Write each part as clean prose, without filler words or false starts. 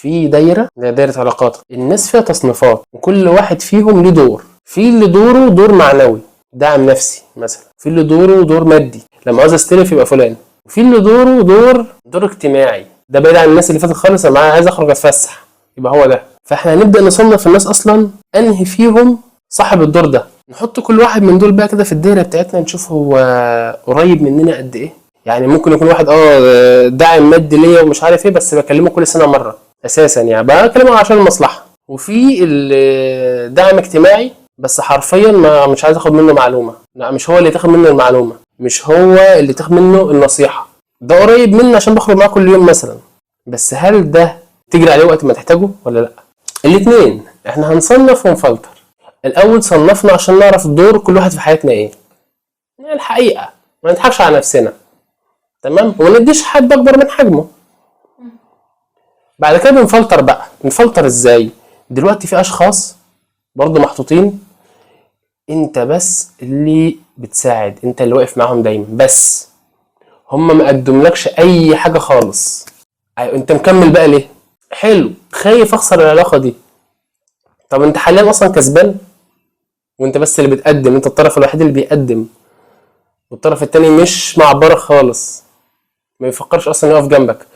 في دايره زي دايره علاقات، الناس فيها تصنيفات وكل واحد فيهم ليه دور. في اللي دوره دور معنوي دعم نفسي مثلا، في اللي دوره دور مادي لما عاوز استلف يبقى فلان، وفي اللي دوره دور اجتماعي، ده بعيد عن الناس اللي فاتت خالص، انا عايز اخرج اتفسح يبقى هو ده. فاحنا هنبدا نصنف الناس اصلا انهي فيهم صاحب الدور ده، نحط كل واحد من دول بقى كده في الدايره بتاعتنا، نشوف هو قريب مننا قد ايه. يعني ممكن يكون واحد داعم مادي ليا ومش عارف ايه، بس بكلمه كل سنه مره اساسا، يعني بكلمه عشان المصلحه. وفي الدعم اجتماعي بس حرفيا مش عايز اخد منه معلومه، لا مش هو اللي تاخد منه المعلومه، مش هو اللي تاخد منه النصيحه، ده قريب مني عشان بخرج معاه كل يوم مثلا، بس هل ده تجري عليه وقت ما تحتاجه ولا لا؟ الاثنين احنا هنصنف ونفلتر. الاول صنفنا عشان نعرف دور كل واحد في حياتنا ايه، يعني الحقيقه ما نضحكش على نفسنا، تمام، وما نديش حد اكبر من حجمه. بعد كده بنفلتر بقى. نفلتر ازاي؟ دلوقتي في اشخاص برضو محطوطين انت بس اللي بتساعد، انت اللي واقف معاهم دايما، بس هم ما قدملكش اي حاجه خالص. انت مكمل بقى ليه؟ حلو، خايف اخسر العلاقه دي. طب انت حاليا اصلا كسبان وانت بس اللي بتقدم، انت الطرف الوحيد اللي بيقدم، والطرف التاني مش معبرك خالص، ما يفكرش اصلا يقف جنبك،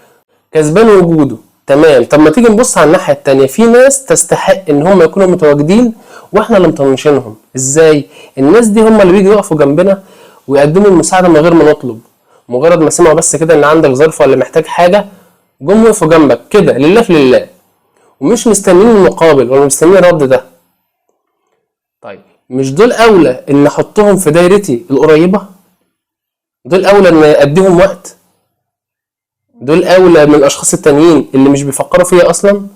كسبان وجوده، تمام. طب ما تيجي نبص على الناحيه التانيه، في ناس تستحق ان هم يكونوا متواجدين واحنا اللي مطنشينهم. ازاي؟ الناس دي هم اللي بيجوا يقفوا جنبنا ويقدموا المساعده من غير ما نطلب، مجرد ما سمعوا بس كده ان عندك ظرف ولا محتاج حاجه جم وقفوا جنبك كده لله في لله، ومش مستنيين المقابل ولا مستنيين الرد ده. طيب مش دول اولى ان احطهم في دايرتي القريبه؟ دول اولى ان اديهم وقت؟ دول اولى من الاشخاص التانيين اللي مش بيفكروا فيا اصلا؟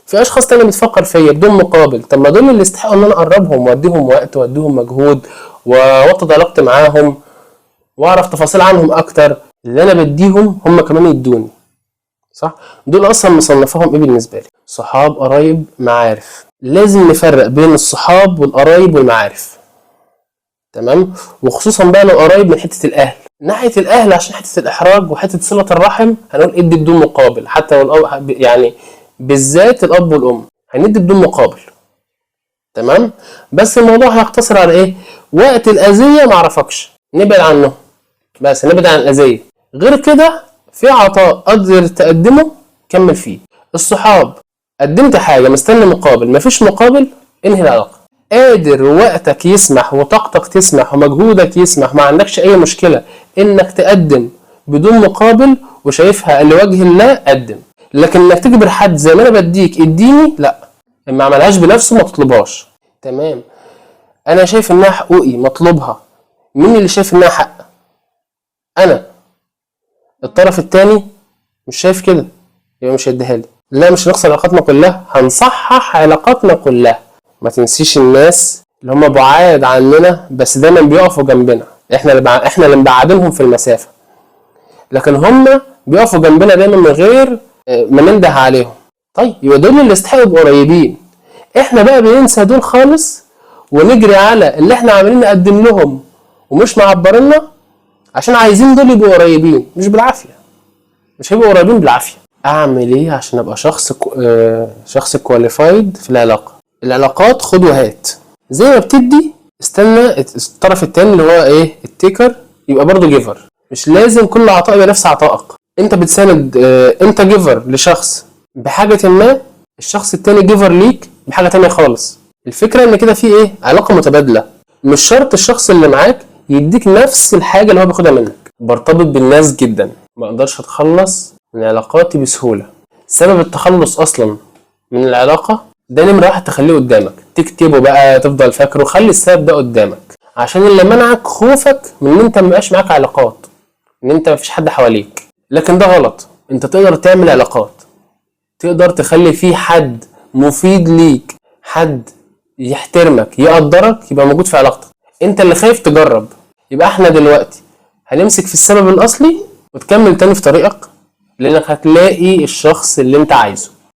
في اشخاص تانية بتفكر فيا بدون مقابل، طب ما دول اللي يستحقوا ان انا اقربهم واديهم وقت واديهم مجهود واوطد علاقتي معاهم واعرف تفاصيل عنهم اكتر. اللي انا بديهم هم كمان يدوني، صح؟ دول اصلا مصنفهم ايه بالنسبه لي؟ صحاب، قرايب، معارف. لازم نفرق بين الصحاب والقرايب والمعارف، تمام؟ وخصوصا بقى لو قرايب من حته الاهل. ناحيه الاهل عشان حته الاحراج وحته صله الرحم هنقول ادي بدون مقابل، حتى يعني بالذات الاب والام هندي بدون مقابل، تمام. بس الموضوع هيقتصر على ايه؟ وقت الاذيه ما اعرفكش نبعد عنه، بس نبعد عن الاذيه. غير كده في عطاء قدر تقدمه كمل فيه. الصحاب قدمت حاجه مستني مقابل، مفيش مقابل انهي العلاقه. قادر وقتك يسمح وطاقتك تسمح ومجهودك يسمح، ما عندكش اي مشكله انك تقدم بدون مقابل وشايفها لوجه الله، قدم. لكن انك تجبر حد زي ما انا بديك اديني، لا، ما عملهاش بنفسه ما تطلبهاش، تمام. انا شايف انها حقوقي مطلوبها، مين اللي شايف انها حق؟ انا. الطرف التاني مش شايف كده يبقى مش هيديها لي. لا، مش هنخسر علاقاتنا كلها، هنصحح علاقاتنا كلها. ما تنسيش الناس اللي هم بعاد عننا بس دايما بيقفوا جنبنا، احنا اللي مبعدينهم في المسافه، لكن هم بيقفوا جنبنا دايما من غير ما ننده عليهم. طيب يبقى دول اللي يستحقوا يبقوا قريبين. احنا بقى بننسى دول خالص ونجري على اللي احنا عاملين نقدم لهم ومش معبرنا عشان عايزين دول يبقوا قريبين، مش بالعافيه، مش هيبقوا قريبين بالعافيه. اعمل ايه عشان ابقى شخص كواليفايد في العلاقه؟ العلاقات خد وهات، زي ما بتدي استنى الطرف التاني اللي هو ايه التيكر يبقى برضو جيفر. مش لازم كل عطاء يبقى نفس عطائك. انت بتساند، انت جيفر لشخص بحاجه ما، الشخص التاني جيفر ليك بحاجه تانية خالص. الفكره ان كده في ايه علاقه متبادله، مش شرط الشخص اللي معاك يديك نفس الحاجه اللي هو بياخدها منك. برتبط بالناس جدا، ما اقدرش اتخلص من علاقاتي بسهوله. سبب التخلص اصلا من العلاقه ده نمره واحد تخليه قدامك، تكتبه بقى تفضل فاكره، خلي السبب ده قدامك، عشان اللي منعك خوفك من ان انت مبقاش معاك علاقات، ان انت مفيش حد حواليك. لكن ده غلط. انت تقدر تعمل علاقات، تقدر تخلي فيه حد مفيد ليك، حد يحترمك يقدرك يبقى موجود في علاقتك. انت اللي خايف تجرب. يبقى احنا دلوقتي هنمسك في السبب الاصلي وتكمل تاني في طريقك، لانك هتلاقي الشخص اللي انت عايزه.